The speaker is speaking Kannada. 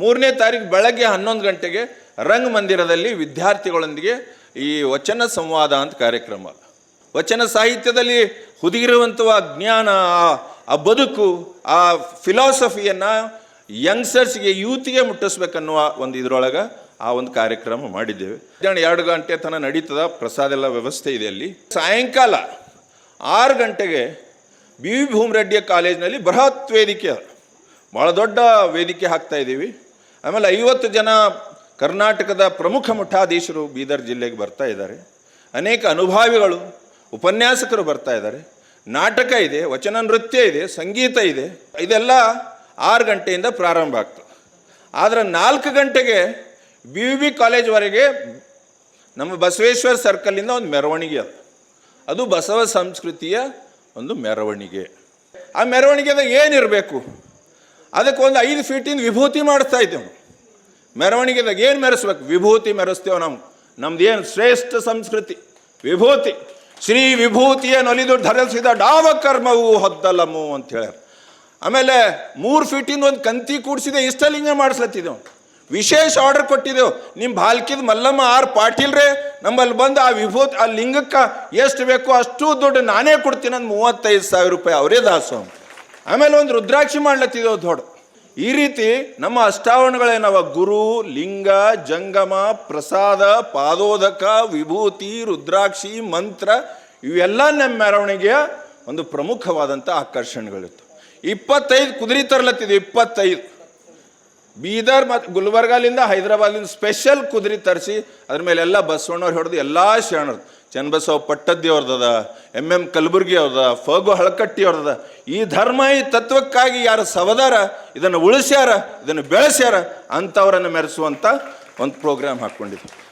3ನೇ ತಾರೀಕು ಬೆಳಗ್ಗೆ 11 ಗಂಟೆಗೆ ರಂಗಮಂದಿರದಲ್ಲಿ ವಿದ್ಯಾರ್ಥಿಗಳೊಂದಿಗೆ ಈ ವಚನ ಸಂವಾದ ಅಂತ ಕಾರ್ಯಕ್ರಮ. ವಚನ ಸಾಹಿತ್ಯದಲ್ಲಿ ಹುದುಗಿರುವಂಥ ಜ್ಞಾನ, ಆ ಬದುಕು, ಆ ಫಿಲಾಸಫಿಯನ್ನು ಯಂಗ್ಸ್ಟರ್ಸ್ಗೆ, ಯೂತ್ಗೆ ಮುಟ್ಟಿಸ್ಬೇಕನ್ನುವ ಒಂದು ಇದರೊಳಗೆ ಆ ಒಂದು ಕಾರ್ಯಕ್ರಮ ಮಾಡಿದ್ದೇವೆ. 2 ಗಂಟೆ ತನಕ ನಡೀತದ. ಪ್ರಸಾದ ಎಲ್ಲ ವ್ಯವಸ್ಥೆ ಇದೆ ಅಲ್ಲಿ. ಸಾಯಂಕಾಲ 6 ಗಂಟೆಗೆ ಬಿ ವಿ ಭೂಮರೆಡ್ಡಿ ಕಾಲೇಜಿನಲ್ಲಿ ಬೃಹತ್ ವೇದಿಕೆ, ಭಾಳ ದೊಡ್ಡ ವೇದಿಕೆ ಹಾಕ್ತಾ ಇದ್ದೀವಿ. ಆಮೇಲೆ 50 ಜನ ಕರ್ನಾಟಕದ ಪ್ರಮುಖ ಮಠಾಧೀಶರು ಬೀದರ್ ಜಿಲ್ಲೆಗೆ ಬರ್ತಾ ಇದ್ದಾರೆ. ಅನೇಕ ಅನುಭಾವಿಗಳು, ಉಪನ್ಯಾಸಕರು ಬರ್ತಾ ಇದ್ದಾರೆ. ನಾಟಕ ಇದೆ, ವಚನ ನೃತ್ಯ ಇದೆ, ಸಂಗೀತ ಇದೆ. ಇದೆಲ್ಲ 6 ಗಂಟೆಯಿಂದ ಪ್ರಾರಂಭ ಆಗ್ತದೆ. ಆದರೆ 4 ಗಂಟೆಗೆ ಬಿ ವಿ ಕಾಲೇಜ್ವರೆಗೆ ನಮ್ಮ ಬಸವೇಶ್ವರ ಸರ್ಕಲಿಂದ ಒಂದು ಮೆರವಣಿಗೆ ಅದು. ಅದು ಬಸವ ಸಂಸ್ಕೃತಿಯ ಒಂದು ಮೆರವಣಿಗೆ. ಆ ಮೆರವಣಿಗೆದಾಗ ಏನಿರಬೇಕು, ಅದಕ್ಕೆ ಒಂದು 5 ಫೀಟಿನ ವಿಭೂತಿ ಮಾಡಿಸ್ತಾ ಇದ್ದೇವೆ. ಮೆರವಣಿಗೆದಾಗ ಏನು ಮೆರೆಸ್ಬೇಕು? ವಿಭೂತಿ ಮೆರೆಸ್ತೇವೆ. ನಮ್ದು ಏನು ಶ್ರೇಷ್ಠ ಸಂಸ್ಕೃತಿ ವಿಭೂತಿ. ಶ್ರೀ ವಿಭೂತಿಯ ನೊಲಿದು ಧರಿಸಿದ ಡಾವ ಕರ್ಮವು ಹೊದ್ದಲಮು ಅಂತ ಹೇಳ್ಯಾರ. ಆಮೇಲೆ 3 ಫೀಟಿಂದ ಒಂದು ಕಂತಿ ಕೂಡಿಸಿದೆ, ಇಷ್ಟಲಿಂಗ ಮಾಡಿಸ್ಲತ್ತಿದ್ದೆವು. ವಿಶೇಷ ಆರ್ಡರ್ ಕೊಟ್ಟಿದ್ದೆವು. ನಿಮ್ಮ ಬಾಲ್ಕಿದ ಮಲ್ಲಮ್ಮ ಆರ್ ಪಾಟೀಲ್ರೇ ನಮ್ಮಲ್ಲಿ ಬಂದು ಆ ವಿಭೂತಿ, ಆ ಲಿಂಗಕ್ಕೆ ಎಷ್ಟು ಬೇಕೋ ಅಷ್ಟು ದುಡ್ಡು ನಾನೇ ಕೊಡ್ತೀನಿ ಅಂದ್ 35,000 ರೂಪಾಯಿ ಅವರೇ ದಾಸು. ಆಮೇಲೆ ಒಂದು ರುದ್ರಾಕ್ಷಿ ಮಾಡ್ಲತ್ತಿದ್ದೆವು ದೊಡ್ಡ. ಈ ರೀತಿ ನಮ್ಮ ಅಷ್ಟಾವರಣಗಳೇನವ, ಗುರು, ಲಿಂಗ, ಜಂಗಮ, ಪ್ರಸಾದ, ಪಾದೋದಕ, ವಿಭೂತಿ, ರುದ್ರಾಕ್ಷಿ, ಮಂತ್ರ, ಇವೆಲ್ಲ ನಮ್ಮ ಮೆರವಣಿಗೆಯ ಒಂದು ಪ್ರಮುಖವಾದಂಥ ಆಕರ್ಷಣೆಗಳಿತ್ತು. 25 ಕುದುರೆ ತರ್ಲತ್ತಿದೆ. 25 ಬೀದರ್ ಮತ್ತು ಗುಲ್ಬರ್ಗಾಲಿಂದ ಹೈದರಾಬಾದ್ಲಿಂದ ಸ್ಪೆಷಲ್ ಕುದುರೆ ತರಿಸಿ ಅದ್ರ ಮೇಲೆಲ್ಲ ಬಸವಣ್ಣವ್ರು ಹಿಡಿದು ಎಲ್ಲ ಶರಣರು, ಚನ್ನಬಸವ ಪಟ್ಟದ್ದಿ ಅವ್ರದದ, ಎಂ ಕಲಬುರ್ಗಿ ಅವ್ರದ, ಫಗು ಹಳಕಟ್ಟಿ ಅವ್ರದ. ಈ ಧರ್ಮ, ಈ ತತ್ವಕ್ಕಾಗಿ ಯಾರು ಸವದಾರ, ಇದನ್ನು ಉಳಿಸ್ಯಾರ, ಇದನ್ನು ಬೆಳೆಸ್ಯಾರ ಅಂಥವ್ರನ್ನು ಮೆರೆಸುವಂಥ ಒಂದು ಪ್ರೋಗ್ರಾಮ್ ಹಾಕ್ಕೊಂಡಿದ್ವಿ.